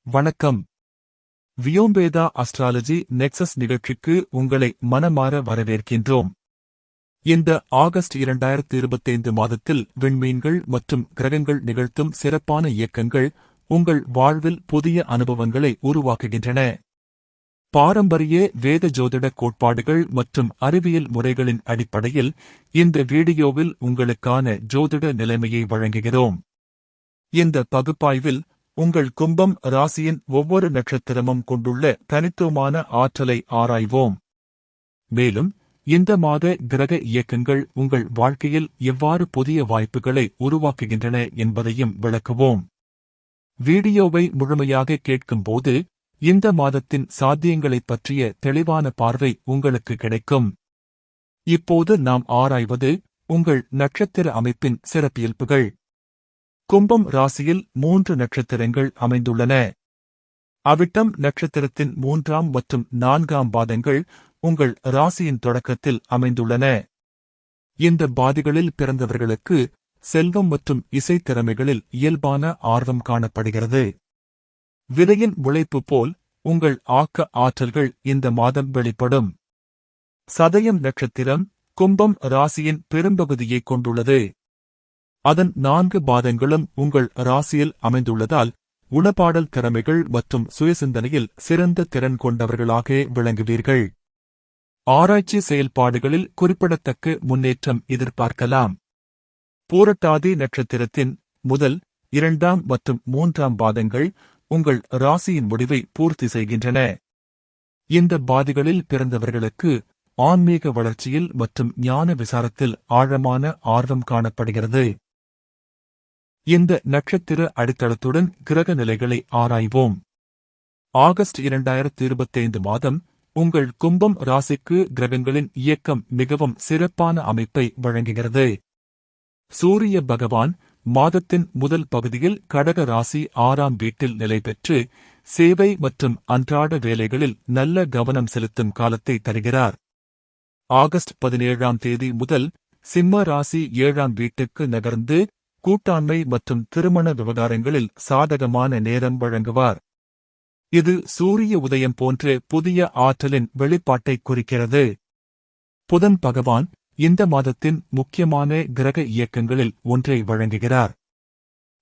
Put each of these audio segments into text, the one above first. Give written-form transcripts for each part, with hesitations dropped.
வணக்கம். வியோம்பேதா astrology nexus நிகழ்ச்சிக்கு உங்களை மனமார வரவேற்கின்றோம். இந்த ஆகஸ்ட் 2025 மாதத்தில் விண்மீன்கள் மற்றும் கிரகங்கள் நிகழ்த்தும் சிறப்பான இயக்கங்கள் உங்கள் வாழ்வில் புதிய அனுபவங்களை உருவாக்குகின்றன. பாரம்பரிய வேத ஜோதிட கோட்பாடுகள் மற்றும் அறிவியல் முறைகளின் அடிப்படையில் இந்த வீடியோவில் உங்களுக்கான ஜோதிட நிலைமையை வழங்குகிறோம். இந்த பகுப்பாய்வில் உங்கள் கும்பம் ராசியின் ஒவ்வொரு நட்சத்திரமும் கொண்டுள்ள தனித்துவமான ஆற்றலை ஆராய்வோம். மேலும் இந்த மாத கிரக இயக்கங்கள் உங்கள் வாழ்க்கையில் எவ்வாறு புதிய வாய்ப்புகளை உருவாக்குகின்றன என்பதையும் விளக்குவோம். வீடியோவை முழுமையாக கேட்கும்போது இந்த மாதத்தின் சாத்தியங்களைப் பற்றிய தெளிவான பார்வை உங்களுக்கு கிடைக்கும். இப்போது நாம் ஆராய்வது உங்கள் நட்சத்திர அமைப்பின் சிறப்பியல்புகள். கும்பம் ராசியில் 3 நட்சத்திரங்கள் அமைந்துள்ளன. அவிட்டம் நட்சத்திரத்தின் 3ஆம் மற்றும் 4ஆம் பாதங்கள் உங்கள் ராசியின் தொடக்கத்தில் அமைந்துள்ளன. இந்த பாதிகளில் பிறந்தவர்களுக்கு செல்வம் மற்றும் இசை திறமைகளில் இயல்பான ஆர்வம் காணப்படுகிறது. விதையின் உழைப்பு போல் உங்கள் ஆக்க ஆற்றல்கள் இந்த மாதம் வெளிப்படும். சதயம் நட்சத்திரம் கும்பம் ராசியின் பெரும்பகுதியை கொண்டுள்ளது. அதன் 4 பாதங்களும் உங்கள் ராசியில் அமைந்துள்ளதால் உணப்பாடல் திறமைகள் மற்றும் சுயசிந்தனையில் சிறந்த திறன் கொண்டவர்களாக விளங்குவீர்கள். ஆராய்ச்சி செயல்பாடுகளில் குறிப்பிடத்தக்க முன்னேற்றம் எதிர்பார்க்கலாம். பூரட்டாதி நட்சத்திரத்தின் முதல் 2ஆம் மற்றும் 3ஆம் பாதங்கள் உங்கள் ராசியின் முடிவை பூர்த்தி செய்கின்றன. இந்த பாதிகளில் பிறந்தவர்களுக்கு ஆன்மீக வளர்ச்சியில் மற்றும் ஞான விசாரத்தில் ஆழமான ஆர்வம் காணப்படுகிறது. இந்த நட்சத்திர அடித்தளத்துடன் கிரக நிலைகளை ஆராய்வோம். ஆகஸ்ட் 2025 மாதம் உங்கள் கும்பம் ராசிக்கு கிரகங்களின் இயக்கம் மிகவும் சிறப்பான அமைப்பை வழங்குகிறது. சூரிய பகவான் மாதத்தின் முதல் பகுதியில் கடக ராசி 6ஆம் வீட்டில் நிலை பெற்று சேவை மற்றும் அன்றாட வேலைகளில் நல்ல கவனம் செலுத்தும் காலத்தை தருகிறார். ஆகஸ்ட் 17ஆம் தேதி முதல் சிம்ம ராசி 7ஆம் வீட்டுக்கு நகர்ந்து கூட்டாண்மை மற்றும் திருமண விவகாரங்களில் சாதகமான நேரம் வழங்குவார். இது சூரிய உதயம் போன்ற புதிய ஆற்றலின் வெளிப்பாட்டை குறிக்கிறது. புதன் பகவான் இந்த மாதத்தின் முக்கியமான கிரக இயக்கங்களில் ஒன்றை வழங்குகிறார்.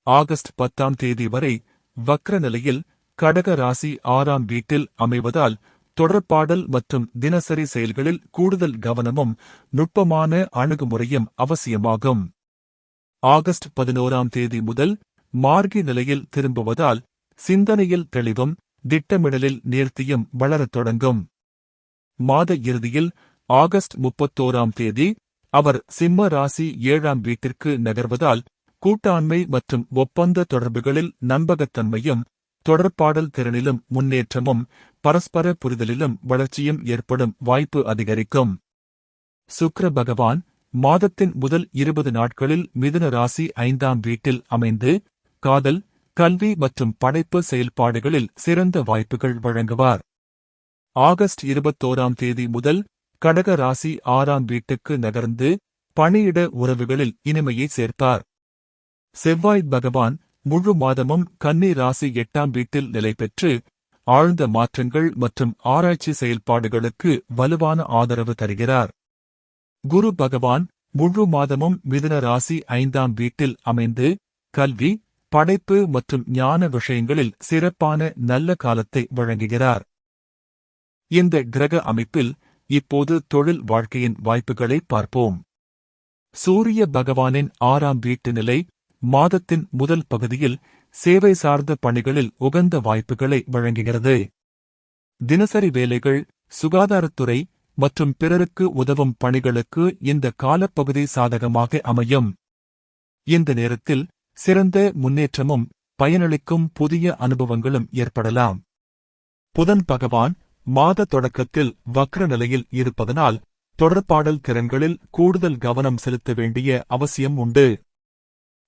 ஆகஸ்ட் 10ஆம் தேதி வரை வக்ர நிலையில் கடக ராசி 6ஆம் வீட்டில் அமைவதால் தொடர்பாடல் மற்றும் தினசரி செயல்களில் கூடுதல் கவனமும் நுட்பமான அணுகுமுறையும் அவசியமாகும். ஆகஸ்ட் 11ஆம் தேதி முதல் மார்கி நிலையில் திரும்புவதால் சிந்தனையில் தெளிவும் திட்டமிடலில் நேர்த்தியும் வளரத் தொடங்கும். மாத இறுதியில் ஆகஸ்ட் 31ஆம் தேதி அவர் சிம்ம ராசி 7ஆம் வீட்டிற்கு நகர்வதால் கூட்டாண்மை மற்றும் ஒப்பந்த தொடர்புகளில் நம்பகத்தன்மையும் தொடர்பாடல் திறனிலும் முன்னேற்றமும் பரஸ்பர புரிதலிலும் வளர்ச்சியும் ஏற்படும் வாய்ப்பு அதிகரிக்கும். சுக்கிர பகவான் மாதத்தின் முதல் 20 நாட்களில் மிதுன ராசி 5ஆம் வீட்டில் அமைந்து காதல், கல்வி மற்றும் படைப்பு செயல்பாடுகளில் சிறந்த வாய்ப்புகள் வழங்குவார். ஆகஸ்ட் 21ஆம் தேதி முதல் கடக ராசி 6ஆம் வீட்டுக்கு நகர்ந்து பணியிட உறவுகளில் இனிமையை சேர்ப்பார். செவ்வாய் பகவான் முழு மாதமும் கன்னி ராசி 8ஆம் வீட்டில் நிலை பெற்று ஆழ்ந்த மாற்றங்கள் மற்றும் ஆராய்ச்சி செயல்பாடுகளுக்கு வலுவான ஆதரவு தருகிறார். குரு பகவான் முழு மாதமும் மிதுன ராசி 5ஆம் வீட்டில் அமைந்து கல்வி, படைப்பு மற்றும் ஞான விஷயங்களில் சிறப்பான நல்ல காலத்தை வழங்குகிறார். இந்த கிரக அமைப்பில் இப்போது தொழில் வாழ்க்கையின் வாய்ப்புகளை பார்ப்போம். சூரிய பகவானின் 6ஆம் வீட்டு நிலை மாதத்தின் முதல் பகுதியில் சேவை சார்ந்த பணிகளில் உகந்த வாய்ப்புகளை வழங்குகிறது. தினசரி வேலைகள், சுகாதாரத்துறை மற்றும் பிறருக்கு உதவும் பணிகளுக்கு இந்த காலப்பகுதி சாதகமாக அமையும். இந்த நேரத்தில் சிறந்த முன்னேற்றமும் பயனளிக்கும் புதிய அனுபவங்களும் ஏற்படலாம். புதன் பகவான் மாத தொடக்கத்தில் வக்ர நிலையில் இருப்பதனால் தொடர்பாடல் திறன்களில் கூடுதல் கவனம் செலுத்த வேண்டிய அவசியம் உண்டு.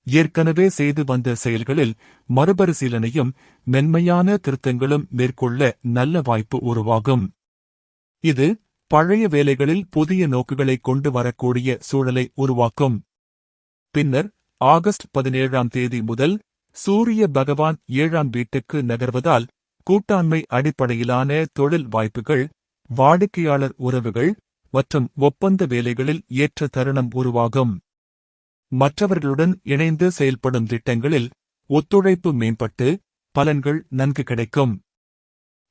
ஏற்கனவே செய்து வந்த செயல்களில் மறுபரிசீலனையும் மென்மையான திருத்தங்களும் மேற்கொள்ள நல்ல வாய்ப்பு உருவாகும். இது பழைய வேலைகளில் புதிய நோக்குகளை கொண்டு வரக்கூடிய சூழலை உருவாக்கும். பின்னர் ஆகஸ்ட் 17ஆம் தேதி முதல் சூரிய பகவான் 7ஆம் வீட்டுக்கு நகர்வதால் கூட்டாண்மை அடிப்படையிலான தொழில் வாய்ப்புகள், வாடிக்கையாளர் உறவுகள் மற்றும் ஒப்பந்த வேலைகளில் ஏற்ற தருணம் உருவாகும். மற்றவர்களுடன் இணைந்து செயல்படும் திட்டங்களில் ஒத்துழைப்பு மேம்பட்டு பலன்கள் நன்கு கிடைக்கும்.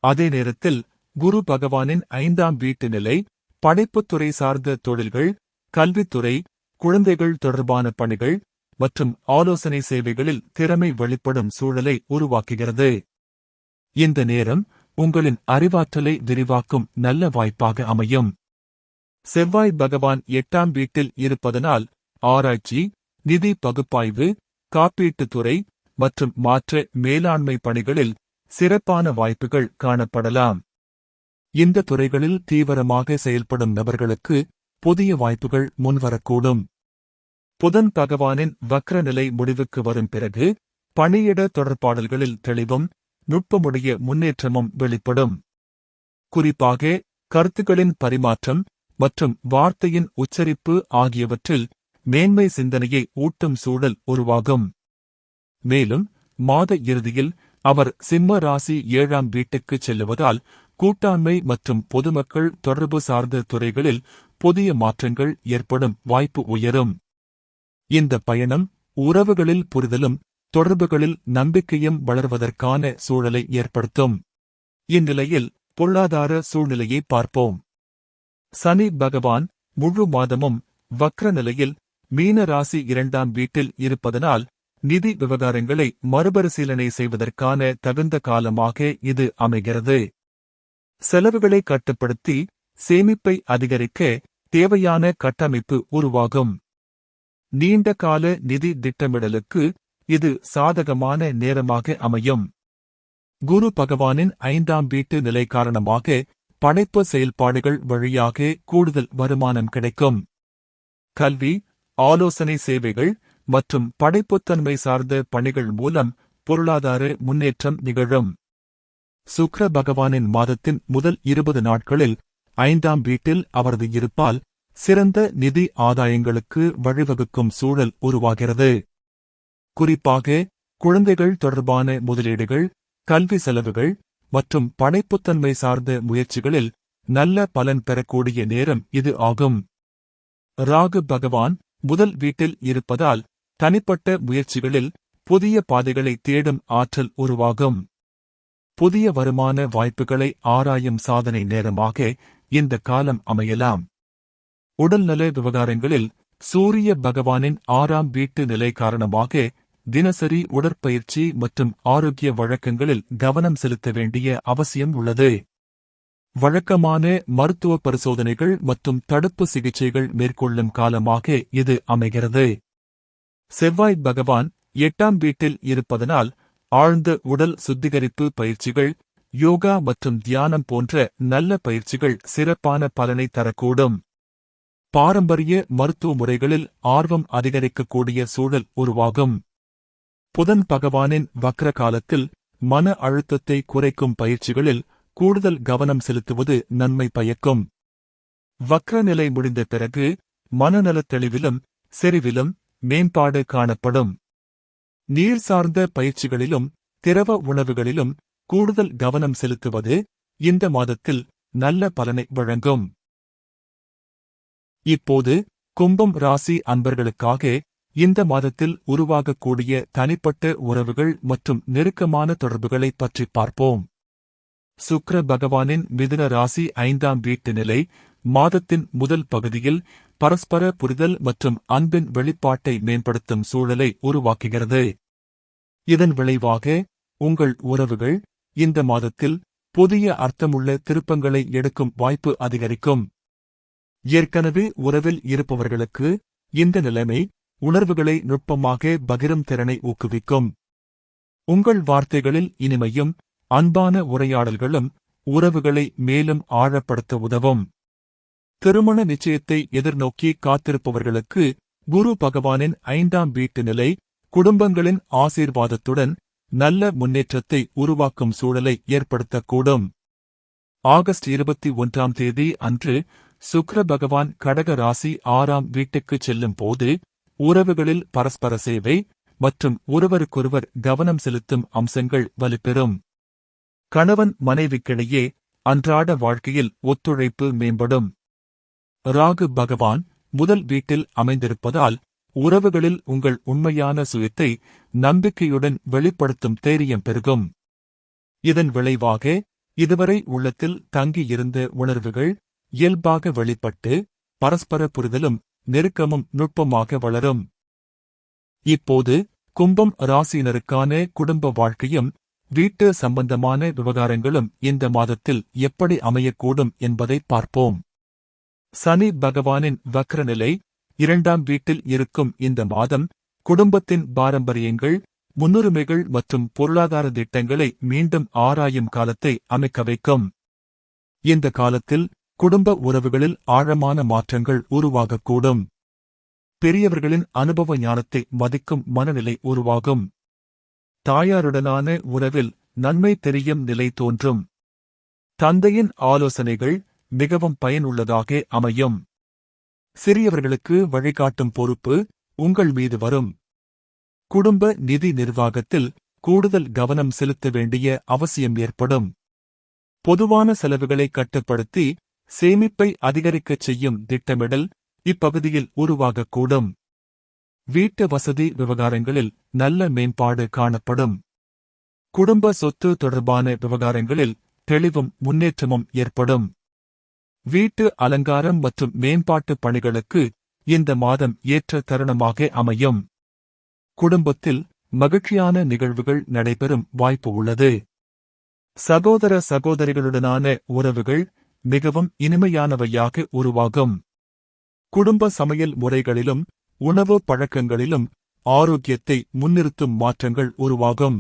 அதே நேரத்தில் குரு பகவானின் 5ஆம் வீட்டு நிலை படைப்புத்துறை சார்ந்த தொழில்கள், கல்வித்துறை, குழந்தைகள் தொடர்பான பணிகள் மற்றும் ஆலோசனை சேவைகளில் திறமை வெளிப்படும் சூழலை உருவாக்குகிறது. இந்த நேரம் உங்களின் அறிவாற்றலை விரிவாக்கும் நல்ல வாய்ப்பாக அமையும். செவ்வாய் பகவான் 8ஆம் வீட்டில் இருப்பதனால் ஆராய்ச்சி, நிதி பகுப்பாய்வு, காப்பீட்டுத்துறை மற்றும் மாற்று மேலாண்மை பணிகளில் சிறப்பான வாய்ப்புகள் காணப்படலாம். இந்த துறைகளில் தீவிரமாக செயல்படும் நபர்களுக்கு புதிய வாய்ப்புகள் முன்வரக்கூடும். புதன் பகவானின் வக்ர நிலை முடிவுக்கு வரும் பிறகு பணியிட தொடர்பாடல்களில் தெளிவும் நுட்பமுடைய முன்னேற்றமும் வெளிப்படும். குறிப்பாக கருத்துக்களின் பரிமாற்றம் மற்றும் வார்த்தையின் உச்சரிப்பு ஆகியவற்றில் மேன்மை சிந்தனையை ஊட்டும் சூழல் உருவாகும். மேலும் மாத இறுதியில் அவர் சிம்ம ராசி 7ஆம் வீட்டுக்குச் செல்லுவதால் கூட்டாண்மை மற்றும் பொதுமக்கள் தொடர்பு சார்ந்த துறைகளில் புதிய மாற்றங்கள் ஏற்படும் வாய்ப்பு உயரும். இந்த பயணம் உறவுகளில் புரிதலும் தொடர்புகளில் நம்பிக்கையும் வளர்வதற்கான சூழலை ஏற்படுத்தும். இந்நிலையில் பொருளாதார சூழ்நிலையை பார்ப்போம். சனி பகவான் முழு மாதமும் வக்ர நிலையில் மீன ராசி 2ஆம் வீட்டில் இருப்பதனால் நிதி விவகாரங்களை மறுபரிசீலனை செய்வதற்கான தகுந்த காலமாக இது அமைகிறது. செலவுகளை கட்டுப்படுத்தி சேமிப்பை அதிகரிக்க தேவையான கட்டமைப்பு உருவாகும். நீண்ட கால நிதி திட்டமிடலுக்கு இது சாதகமான நேரமாக அமையும். குரு பகவானின் 5ஆம் வீட்டு நிலை காரணமாக படைப்பு செயல்பாடுகள் வழியாக கூடுதல் வருமானம் கிடைக்கும். கல்வி, ஆலோசனை சேவைகள் மற்றும் படைப்புத்தன்மை சார்ந்த பணிகள் மூலம் பொருளாதார முன்னேற்றம் நிகழும். சுக்கிர பகவானின் மாதத்தின் முதல் 20 நாட்களில் 5ஆம் வீட்டில் அவரது இருப்பால் சிறந்த நிதி ஆதாயங்களுக்கு வழிவகுக்கும் சூழல் உருவாகிறது. குறிப்பாக குழந்தைகள் தொடர்பான முதலீடுகள், கல்வி செலவுகள் மற்றும் படைப்புத்தன்மை சார்ந்த முயற்சிகளில் நல்ல பலன் பெறக்கூடிய நேரம் இது ஆகும். ராகு பகவான் முதல் வீட்டில் இருப்பதால் தனிப்பட்ட முயற்சிகளில் புதிய பாதைகளை தேடும் ஆற்றல் உருவாகும். புதிய வருமான வாய்ப்புகளை ஆராயும் சாதனை நேரமாக இந்த காலம் அமையலாம். உடல்நல விவகாரங்களில் சூரிய பகவானின் 6ஆம் வீட்டு நிலை காரணமாக தினசரி உடற்பயிற்சி மற்றும் ஆரோக்கிய வழக்கங்களில் கவனம் செலுத்த வேண்டிய அவசியம் உள்ளது. வழக்கமான மருத்துவ பரிசோதனைகள் மற்றும் தடுப்பு சிகிச்சைகள் மேற்கொள்ளும் காலமாக இது அமைகிறது. செவ்வாய் பகவான் 8ஆம் வீட்டில் இருப்பதனால் ஆழ்ந்த உடல் சுத்திகரிப்பு பயிற்சிகள், யோகா மற்றும் தியானம் போன்ற நல்ல பயிற்சிகள் சிறப்பான பலனை தரக்கூடும். பாரம்பரிய மருத்துவ முறைகளில் ஆர்வம் அதிகரிக்கக்கூடிய சூழல் உருவாகும். புதன் பகவானின் வக்ர காலத்தில் மன அழுத்தத்தை குறைக்கும் பயிற்சிகளில் கூடுதல் கவனம் செலுத்துவது நன்மை பயக்கும். வக்ர நிலை முடிந்த பிறகு மனநலத் தெளிவிலும் செறிவிலும் மேம்பாடு காணப்படும். நீர் சார்ந்த பயிற்சிகளிலும் திரவ உணவுகளிலும் கூடுதல் கவனம் செலுத்துவது இந்த மாதத்தில் நல்ல பலனை வழங்கும். இப்போது கும்பம் ராசி அன்பர்களுக்காக இந்த மாதத்தில் உருவாகக்கூடிய தனிப்பட்ட உறவுகள் மற்றும் நெருக்கமான தொடர்புகளை பற்றி பார்ப்போம். சுக்கிர பகவானின் மிதுன ராசி 5ஆம் வீட்டு நிலை மாதத்தின் முதல் பகுதியில் பரஸ்பர புரிதல் மற்றும் அன்பின் வெளிப்பாட்டை மேம்படுத்தும் சூழலை உருவாக்குகிறது. இதன் விளைவாக உங்கள் உறவுகள் இந்த மாதத்தில் புதிய அர்த்தமுள்ள திருப்பங்களை எடுக்கும் வாய்ப்பு அதிகரிக்கும். ஏற்கனவே உறவில் இருப்பவர்களுக்கு இந்த நிலைமை உணர்வுகளை நுட்பமாக பகிரும் திறனை ஊக்குவிக்கும். உங்கள் வார்த்தைகளில் இனிமையும் அன்பான உரையாடல்களும் உறவுகளை மேலும் ஆழப்படுத்த உதவும். திருமண நிச்சயத்தை எதிர்நோக்கி காத்திருப்பவர்களுக்கு குரு பகவானின் 5ஆம் வீட்டு நிலை குடும்பங்களின் ஆசீர்வாதத்துடன் நல்ல முன்னேற்றத்தை உருவாக்கும் சூழலை ஏற்படுத்தக்கூடும். ஆகஸ்ட் 21ஆம் தேதி அன்று சுக்கிர பகவான் கடக ராசி 6ஆம் வீட்டுக்குச் செல்லும் போது உறவுகளில் பரஸ்பர சேவை, மற்றும் ஒருவருக்கொருவர் கவனம் செலுத்தும் அம்சங்கள் வலுப்பெறும். கணவன் மனைவிக்கிடையே அன்றாட வாழ்க்கையில் ஒத்துழைப்பு மேம்படும். ராகு பகவான் முதல் வீட்டில் அமைந்திருப்பதால் உறவுகளில் உங்கள் உண்மையான சுயத்தை நம்பிக்கையுடன் வெளிப்படுத்தும் தைரியம் பெருகும். இதன் விளைவாக இதுவரை உள்ளத்தில் தங்கியிருந்த உணர்வுகள் இயல்பாக வெளிப்பட்டு பரஸ்பர புரிதலும் நெருக்கமும் நுட்பமாக வளரும். இப்போது கும்பம் ராசியினருக்கான குடும்ப வாழ்க்கையும் வீட்டு சம்பந்தமான விவகாரங்களும் இந்த மாதத்தில் எப்படி அமையக்கூடும் என்பதை பார்ப்போம். சனி பகவானின் வக்ரநிலை 2ஆம் வீட்டில் இருக்கும் இந்த மாதம் குடும்பத்தின் பாரம்பரியங்கள், முன்னுரிமைகள் மற்றும் பொருளாதார திட்டங்களை மீண்டும் ஆராயும் காலத்தை அமைக்க வைக்கும். இந்த காலத்தில் குடும்ப உறவுகளில் ஆழமான மாற்றங்கள் உருவாகக்கூடும். பெரியவர்களின் அனுபவ ஞானத்தை மதிக்கும் மனநிலை உருவாகும். தாயாருடனான உறவில் நன்மை தெரியும் நிலை தோன்றும். தந்தையின் ஆலோசனைகள் மிகவும் பயனுள்ளதாக அமையும். சிறியவர்களுக்கு வழிகாட்டும் பொறுப்பு உங்கள் மீது வரும். குடும்ப நிதி நிர்வாகத்தில் கூடுதல் கவனம் செலுத்த வேண்டிய அவசியம் ஏற்படும். பொதுவான செலவுகளை கட்டுப்படுத்தி சேமிப்பை அதிகரிக்கச் செய்யும் திட்டமிடல் இப்பகுதியில் உருவாகக்கூடும். வீட்டு வசதி விவகாரங்களில் நல்ல மேம்பாடு காணப்படும். குடும்ப சொத்து தொடர்பான விவகாரங்களில் தெளிவும் முன்னேற்றமும் ஏற்படும். வீட்டு அலங்காரம் மற்றும் மேம்பாட்டு பணிகளுக்கு இந்த மாதம் ஏற்ற தருணமாக அமையும். குடும்பத்தில் மகிழ்ச்சியான நிகழ்வுகள் நடைபெறும் வாய்ப்பு உள்ளது. சகோதர சகோதரிகளுடனான உறவுகள் மிகவும் இனிமையானவையாக உருவாகும். குடும்ப சமையல் முறைகளிலும் உணவு பழக்கங்களிலும் ஆரோக்கியத்தை முன்னிறுத்தும் மாற்றங்கள் உருவாகும்.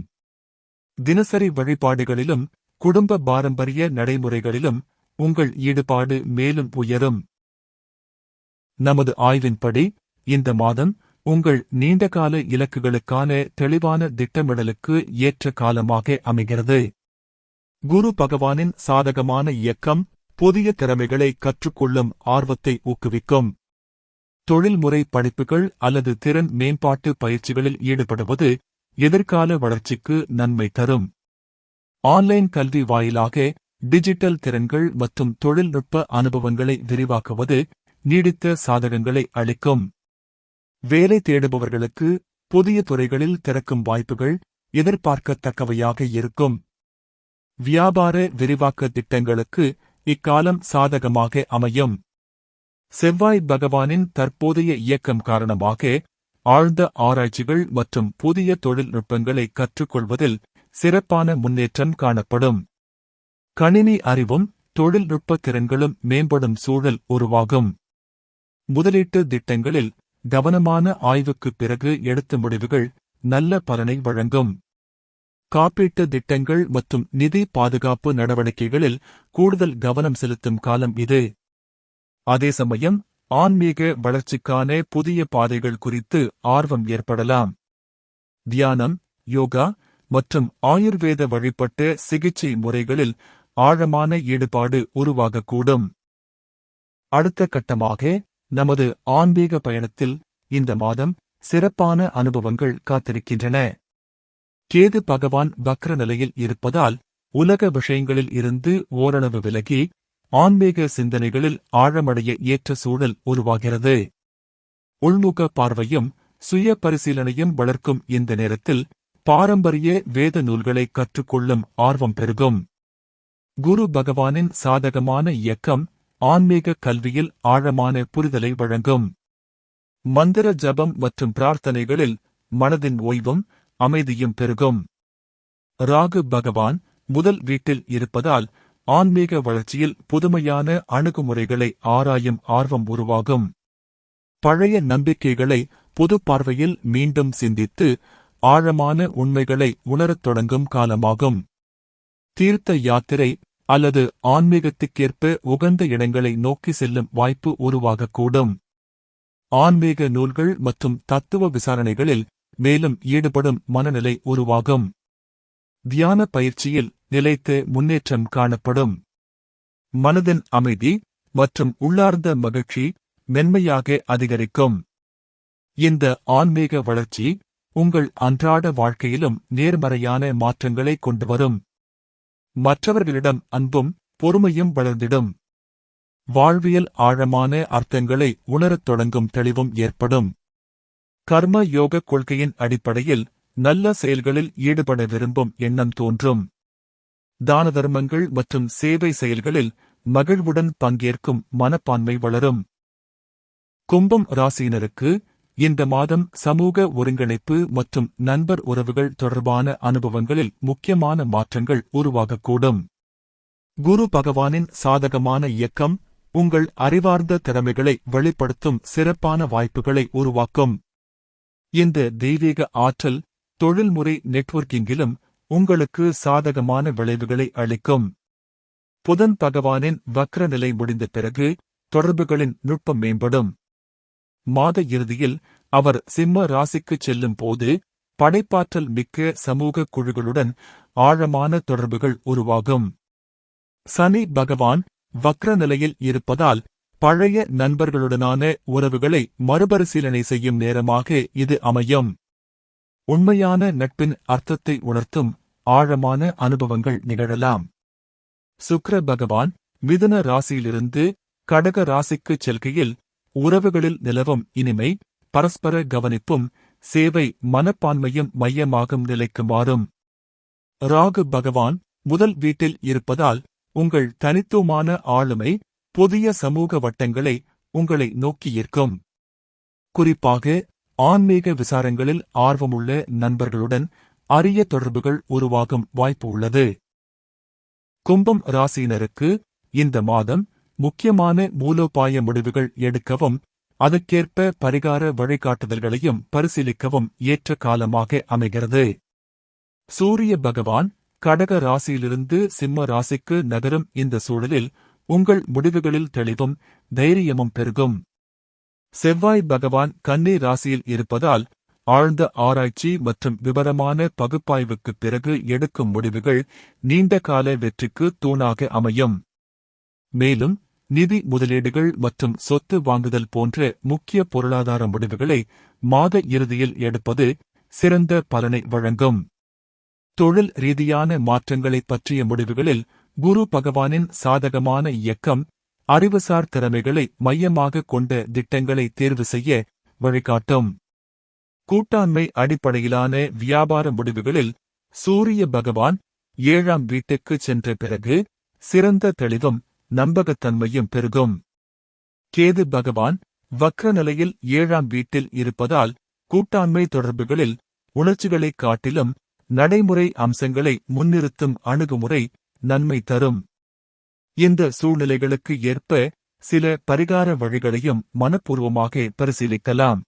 தினசரி வழிபாடுகளிலும் குடும்ப பாரம்பரிய நடைமுறைகளிலும் உங்கள் ஈடுபாடு மேலும் உயரும். நமது ஆய்வின்படி இந்த மாதம் உங்கள் நீண்டகால இலக்குகளுக்கான தெளிவான திட்டமிடலுக்கு ஏற்ற காலமாக அமைகிறது. குரு பகவானின் சாதகமான இயக்கம் புதிய திறமைகளை கற்றுக்கொள்ளும் ஆர்வத்தை ஊக்குவிக்கும். தொழில்முறை படிப்புகள் அல்லது திறன் மேம்பாட்டு பயிற்சிகளில் ஈடுபடுவது எதிர்கால வளர்ச்சிக்கு நன்மை தரும். ஆன்லைன் கல்வி வாயிலாக டிஜிட்டல் திறன்கள் மற்றும் தொழில்நுட்ப அனுபவங்களை விரிவாக்குவது நீடித்த சாதகங்களை அளிக்கும். வேலை தேடுபவர்களுக்கு புதிய துறைகளில் திறக்கும் வாய்ப்புகள் எதிர்பார்க்கத்தக்கவையாக இருக்கும். வியாபார விரிவாக்க திட்டங்களுக்கு இக்காலம் சாதகமாக அமையும். செவ்வாய் பகவானின் தற்போதைய இயக்கம் காரணமாக ஆழ்ந்த ஆராய்ச்சிகள் மற்றும் புதிய தொழில்நுட்பங்களை கற்றுக்கொள்வதில் சிறப்பான முன்னேற்றம் காணப்படும். கணினி அறிவும் தொழில்நுட்ப திறன்களும் மேம்படும் சூழல் உருவாகும். முதலீட்டு திட்டங்களில் கவனமான ஆய்வுக்குப் பிறகு எடுத்த முடிவுகள் நல்ல பலனை வழங்கும். காப்பீட்டு திட்டங்கள் மற்றும் நிதி பாதுகாப்பு நடவடிக்கைகளில் கூடுதல் கவனம் செலுத்தும் காலம் இது. அதே சமயம் ஆன்மீக வளர்ச்சிக்கான புதிய பாதைகள் குறித்து ஆர்வம் ஏற்படலாம். தியானம், யோகா மற்றும் ஆயுர்வேத வழிபட்ட சிகிச்சை முறைகளில் ஆழமான ஈடுபாடு உருவாகக்கூடும். அடுத்த கட்டமாக நமது ஆன்மீக பயணத்தில் இந்த மாதம் சிறப்பான அனுபவங்கள் காத்திருக்கின்றன. கேது பகவான் வக்ர நிலையில் இருப்பதால் உலக விஷயங்களில் இருந்து ஓரளவு விலகி ஆன்மீக சிந்தனைகளில் ஆழமடைய ஏற்ற சூழல் உருவாகிறது. உள்முக பார்வையும் சுய பரிசீலனையும் வளர்க்கும் இந்த நேரத்தில் பாரம்பரிய வேத நூல்களை கற்றுக்கொள்ளும் ஆர்வம் பெருகும். குரு பகவானின் சாதகமான இயக்கம் ஆன்மீக கல்வியில் ஆழமான புரிதலை வழங்கும். மந்திர ஜபம் மற்றும் பிரார்த்தனைகளில் மனதின் ஓய்வும் அமைதியும் பெருகும். ராகு பகவான் முதல் வீட்டில் இருப்பதால் ஆன்மீக வளர்ச்சியில் புதுமையான அணுகுமுறைகளை ஆராயும் ஆர்வம் உருவாகும். பழைய நம்பிக்கைகளை புது பார்வையில் மீண்டும் சிந்தித்து ஆழமான உண்மைகளை உணரத் தொடங்கும் காலமாகும். தீர்த்த யாத்திரை அல்லது ஆன்மீகத்துக்கேற்ப உகந்த இடங்களை நோக்கி செல்லும் வாய்ப்பு உருவாகக்கூடும். ஆன்மீக நூல்கள் மற்றும் தத்துவ விசாரணைகளில் மேலும் ஈடுபடும் மனநிலை உருவாகும். தியான பயிற்சியில் நிலைத்த முன்னேற்றம் காணப்படும். மனதின் அமைதி மற்றும் உள்ளார்ந்த மகிழ்ச்சி மென்மையாக அதிகரிக்கும். இந்த ஆன்மீக வளர்ச்சி உங்கள் அன்றாட வாழ்க்கையிலும் நேர்மறையான மாற்றங்களை கொண்டு வரும். மற்றவர்களிடம் அன்பும் பொறுமையும் வளர்ந்திடும். வாழ்வியல் ஆழமான அர்த்தங்களை உணரத் தொடங்கும் தெளிவும் ஏற்படும். கர்ம யோக கொள்கையின் அடிப்படையில் நல்ல செயல்களில் ஈடுபட விரும்பும் எண்ணம் தோன்றும். தான தர்மங்கள் மற்றும் சேவை செயல்களில் மகிழ்வுடன் பங்கேற்கும் மனப்பான்மை வளரும். கும்பம் ராசியினருக்கு இந்த மாதம் சமூக ஒருங்கிணைப்பு மற்றும் நண்பர் உறவுகள் தொடர்பான அனுபவங்களில் முக்கியமான மாற்றங்கள் உருவாகக்கூடும். குரு பகவானின் சாதகமான இயக்கம் உங்கள் அறிவார்ந்த திறமைகளை வெளிப்படுத்தும் சிறப்பான வாய்ப்புகளை உருவாக்கும். இந்த தெய்வீக ஆற்றல் தொழில்முறை நெட்வொர்க்கிங்கிலும் உங்களுக்கு சாதகமான விளைவுகளை அளிக்கும். புதன் பகவானின் வக்ர நிலை முடிந்த பிறகு தொடர்புகளின் நுட்பம் மேம்படும். மாத இறுதியில் அவர் சிம்ம ராசிக்குச் செல்லும் போது படைப்பாற்றல் மிக்க சமூக குழுக்களுடன் ஆழமான தொடர்புகள் உருவாகும். சனி பகவான் வக்ர நிலையில் இருப்பதால் பழைய நண்பர்களுடனான உறவுகளை மறுபரிசீலனை செய்யும் நேரமாக இது அமையும். உண்மையான நட்பின் அர்த்தத்தை உணர்த்தும் ஆழமான அனுபவங்கள் நிகழலாம். சுக்கிர பகவான் மிதுன ராசியிலிருந்து கடக ராசிக்குச் செல்கையில் உறவுகளில் நிலவும் இனிமை, பரஸ்பர கவனிப்பும் சேவை மனப்பான்மையும் மையமாகும் நிலைக்கு மாறும். ராகு பகவான் முதல் வீட்டில் இருப்பதால் உங்கள் தனித்துவமான ஆளுமை புதிய சமூக வட்டங்களை உங்களை நோக்கி ஈர்க்கும். குறிப்பாக ஆன்மீக விசாரங்களில் ஆர்வமுள்ள நண்பர்களுடன் அரிய தொடர்புகள் உருவாகும் வாய்ப்பு உள்ளது. கும்பம் ராசியினருக்கு இந்த மாதம் முக்கியமான மூலோபாய முடிவுகள் எடுக்கவும் அதற்கேற்ப பரிகார வழிகாட்டுதல்களையும் பரிசீலிக்கவும் ஏற்ற காலமாக அமைகிறது. சூரிய பகவான் கடக ராசியிலிருந்து சிம்ம ராசிக்கு நகரும் இந்த சூழலில் உங்கள் முடிவுகளில் தெளிவும் தைரியமும் பெருகும். செவ்வாய் பகவான் கன்னி ராசியில் இருப்பதால் ஆழ்ந்த ஆராய்ச்சி மற்றும் விவரமான பகுப்பாய்வுக்குப் பிறகு எடுக்கும் முடிவுகள் நீண்டகால வெற்றிக்கு தூணாக அமையும். மேலும் நிதி முதலீடுகள் மற்றும் சொத்து வாங்குதல் போன்ற முக்கிய பொருளாதார முடிவுகளை மாத இறுதியில் எடுப்பது சிறந்த பலனை வழங்கும். தொழில் ரீதியான மாற்றங்களைப் பற்றிய முடிவுகளில் குரு பகவானின் சாதகமான இயக்கம் அறிவுசார் திறமைகளை மையமாக கொண்ட திட்டங்களை தேர்வு செய்ய வழிகாட்டும். கூட்டாண்மை அடிப்படையிலான வியாபார முடிவுகளில் சூரிய பகவான் 7ஆம் வீட்டுக்குச் சென்ற பிறகு சிறந்த தெளிவும் நம்பகத்தன்மையும் பெருகும். கேது பகவான் வக்ர நிலையில் 7ஆம் வீட்டில் இருப்பதால் கூட்டாண்மை தொடர்புகளில் உணர்ச்சிகளைக் காட்டிலும் நடைமுறை அம்சங்களை முன்னிறுத்தும் அணுகுமுறை நன்மை தரும். இந்த சூழ்நிலைகளுக்கு ஏற்ப சில பரிகார வழிகளையும் மனப்பூர்வமாக பரிசீலிக்கலாம்.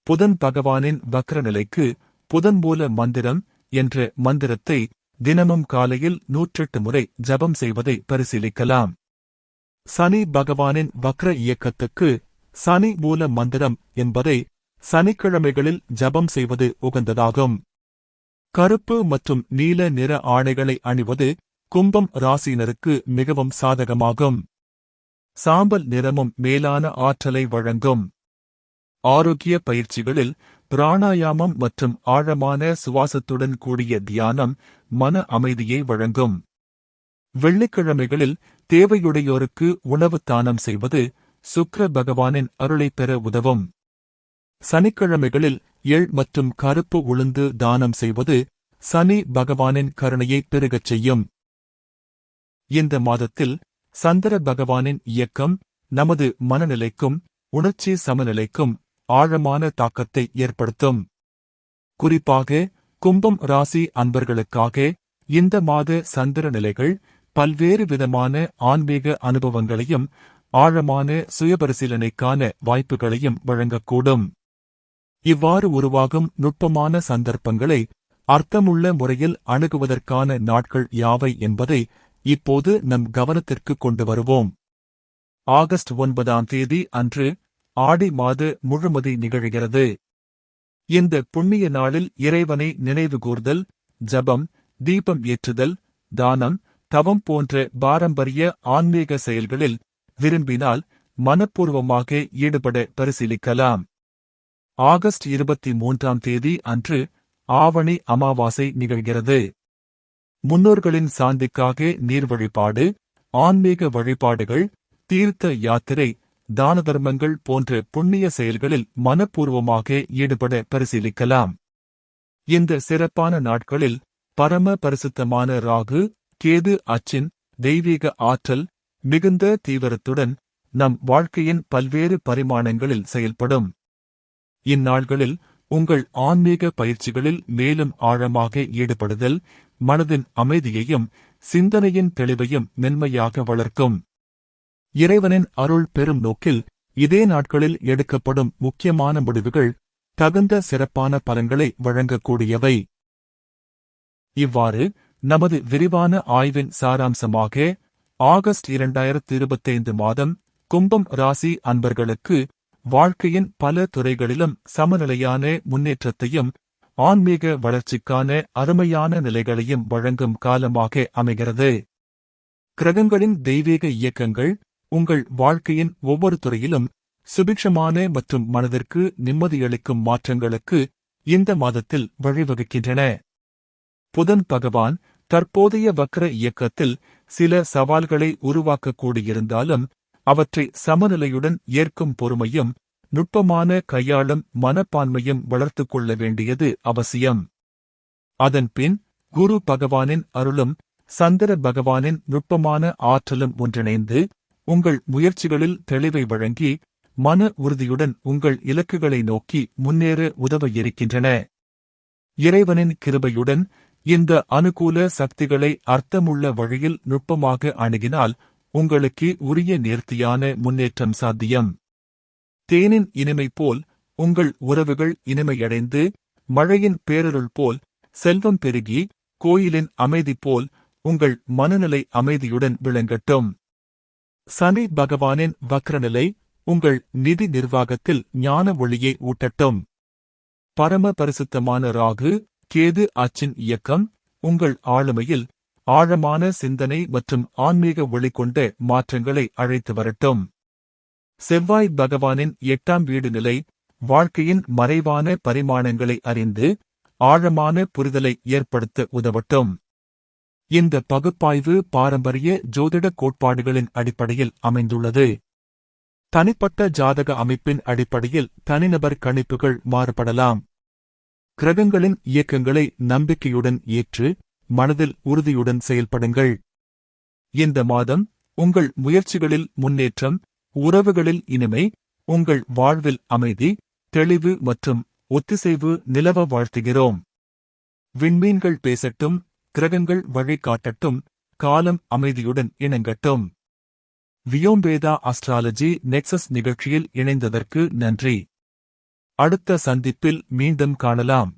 புதன் பகவானின் வக்ர நிலைக்கு புதன் மூல மந்திரம் என்ற மந்திரத்தை தினமும் காலையில் 108 முறை ஜபம் செய்வதை பரிசீலிக்கலாம். சனி பகவானின் வக்ர இயக்கத்துக்கு சனி மூல மந்திரம் என்பதை சனிக்கிழமைகளில் ஜபம் செய்வது உகந்ததாகும். கருப்பு மற்றும் நீல நிற ஆடைகளை அணிவது கும்பம் ராசியினருக்கு மிகவும் சாதகமாகும். சாம்பல் நிறமும் மேலான ஆற்றலை வழங்கும். ஆரோக்கிய பயிற்சிகளில் பிராணாயாமம் மற்றும் ஆழமான சுவாசத்துடன் கூடிய தியானம் மன அமைதியை வழங்கும். வெள்ளிக்கிழமைகளில் தேவையுடையோருக்கு உணவு தானம் செய்வது சுக்கிர பகவானின் அருளைப் பெற உதவும். சனிக்கிழமைகளில் எள் மற்றும் கருப்பு உளுந்து தானம் செய்வது சனி பகவானின் கருணையை பெருகச் செய்யும். இந்த மாதத்தில் சந்திர பகவானின் இயக்கம் நமது மனநிலைக்கும் உணர்ச்சி சமநிலைக்கும் ஆழமான தாக்கத்தை ஏற்படுத்தும். குறிப்பாக கும்பம் ராசி அன்பர்களுக்காக இந்த மாத சந்திர நிலைகள் பல்வேறு விதமான ஆன்மீக அனுபவங்களையும் ஆழமான சுயபரிசீலனைக்கான வாய்ப்புகளையும் வழங்கக்கூடும். இவ்வாறு உருவாகும் நுட்பமான சந்தர்ப்பங்களை அர்த்தமுள்ள முறையில் அணுகுவதற்கான நாட்கள் யாவை என்பதை இப்போது நம் கவனத்திற்கு கொண்டு வருவோம். ஆகஸ்ட் 9ஆம் தேதி அன்று ஆடி மாத முழுமதி நிகழ்கிறது. இந்த புண்ணிய நாளில் இறைவனை நினைவுகூர்தல், ஜபம், தீபம் ஏற்றுதல், தானம், தவம் போன்ற பாரம்பரிய ஆன்மீக செயல்களில் விரும்பினால் மனப்பூர்வமாக ஈடுபட பரிசீலிக்கலாம். ஆகஸ்ட் 23ஆம் தேதி அன்று ஆவணி அமாவாசை நிகழ்கிறது. முன்னோர்களின் சாந்திக்காக நீர் வழிபாடு, ஆன்மீக வழிபாடுகள், தீர்த்த யாத்திரை, தான தர்மங்கள் போன்ற புண்ணிய செயல்களில் மனப்பூர்வமாக ஈடுபட பரிசீலிக்கலாம். இந்த சிறப்பான நாட்களில் பரம பரிசுத்தமான ராகு, கேது அச்சின் தெய்வீக ஆற்றல் மிகுந்த தீவிரத்துடன் நம் வாழ்க்கையின் பல்வேறு பரிமாணங்களில் செயல்படும். இந்நாள்களில் உங்கள் ஆன்மீக பயிற்சிகளில் மேலும் ஆழமாக ஈடுபடுதல் மனதின் அமைதியையும் சிந்தனையின் தெளிவையும் மென்மையாக வளர்க்கும். இறைவனின் அருள் பெறும் நோக்கில் இதே நாட்களில் எடுக்கப்படும் முக்கியமான முடிவுகள் தகுந்த சிறப்பான பலன்களை வழங்கக்கூடியவை. இவ்வாறு நமது விரிவான ஆய்வின் சாராம்சமாக ஆகஸ்ட் 2025 மாதம் கும்பம் ராசி அன்பர்களுக்கு வாழ்க்கையின் பல துறைகளிலும் சமநிலையான முன்னேற்றத்தையும் ஆன்மீக வளர்ச்சிக்கான அருமையான நிலைகளையும் வழங்கும் காலமாக அமைகிறது. கிரகங்களின் தெய்வீக இயக்கங்கள் உங்கள் வாழ்க்கையின் ஒவ்வொரு துறையிலும் சுபிக்ஷமான மற்றும் மனதிற்கு நிம்மதியளிக்கும் மாற்றங்களுக்கு இந்த மாதத்தில் வழிவகுக்கின்றன. புதன் பகவான் தற்போதைய வக்ர இயக்கத்தில் சில சவால்களை உருவாக்கக்கூடியிருந்தாலும் அவற்றை சமநிலையுடன் ஏற்கும் பொறுமையும் நுட்பமான கையாளும் மனப்பான்மையும் வளர்த்துக் கொள்ள வேண்டியது அவசியம். அதன்பின் குரு பகவானின் அருளும் சந்திர பகவானின் நுட்பமான ஆற்றலும் ஒன்றிணைந்து உங்கள் முயற்சிகளில் தெளிவை வழங்கி மன உறுதியுடன் உங்கள் இலக்குகளை நோக்கி முன்னேற உதவ இருக்கின்றன. இறைவனின் கிருபையுடன் இந்த அனுகூல சக்திகளை அர்த்தமுள்ள வழியில் நுட்பமாக அணுகினால் உங்களுக்கு உரிய நேர்த்தியான முன்னேற்றம் சாத்தியம். தேனின் இனிமை போல் உங்கள் உறவுகள் இனிமையடைந்து, மழையின் பேரருள் போல் செல்வம் பெருகி, கோயிலின் அமைதி போல் உங்கள் மனநிலை அமைதியுடன் விளங்கட்டும். சனி பகவானின் வக்ரநிலை உங்கள் நிதி நிர்வாகத்தில் ஞான ஒளியை ஊட்டட்டும். பரம பரிசுத்தமான ராகு, கேது அச்சின் இயக்கம் உங்கள் ஆளுமையில் ஆழமான சிந்தனை மற்றும் ஆன்மீக ஒளி கொண்ட மாற்றங்களை அழைத்து வரட்டும். செவ்வாய் பகவானின் 8ஆம் வீடு நிலை வாழ்க்கையின் மறைவான பரிமாணங்களை அறிந்து ஆழமான புரிதலை ஏற்படுத்த உதவட்டும். இந்த பகுப்பாய்வு பாரம்பரிய ஜோதிட கோட்பாடுகளின் அடிப்படையில் அமைந்துள்ளது. தனிப்பட்ட ஜாதக அமைப்பின் அடிப்படையில் தனிநபர் கணிப்புகள் மாறுபடலாம். கிரகங்களின் இயக்கங்களை நம்பிக்கையுடன் ஏற்று மனதில் உறுதியுடன் செயல்படுங்கள். இந்த மாதம் உங்கள் முயற்சிகளில் முன்னேற்றம், உறவுகளில் இனிமை, உங்கள் வாழ்வில் அமைதி, தெளிவு மற்றும் ஒத்திசைவு நிலவ வாழ்த்துகிறோம். விண்மீன்கள் பேசட்டும், கிரகங்கள் வழிகாட்டட்டும், காலம் அமைதியுடன் இணங்கட்டும். வியோம்பேதா அஸ்ட்ராலஜி நெக்சஸ் நிகழ்ச்சியில் இணைந்ததற்கு நன்றி. அடுத்த சந்திப்பில் மீண்டும் காணலாம்.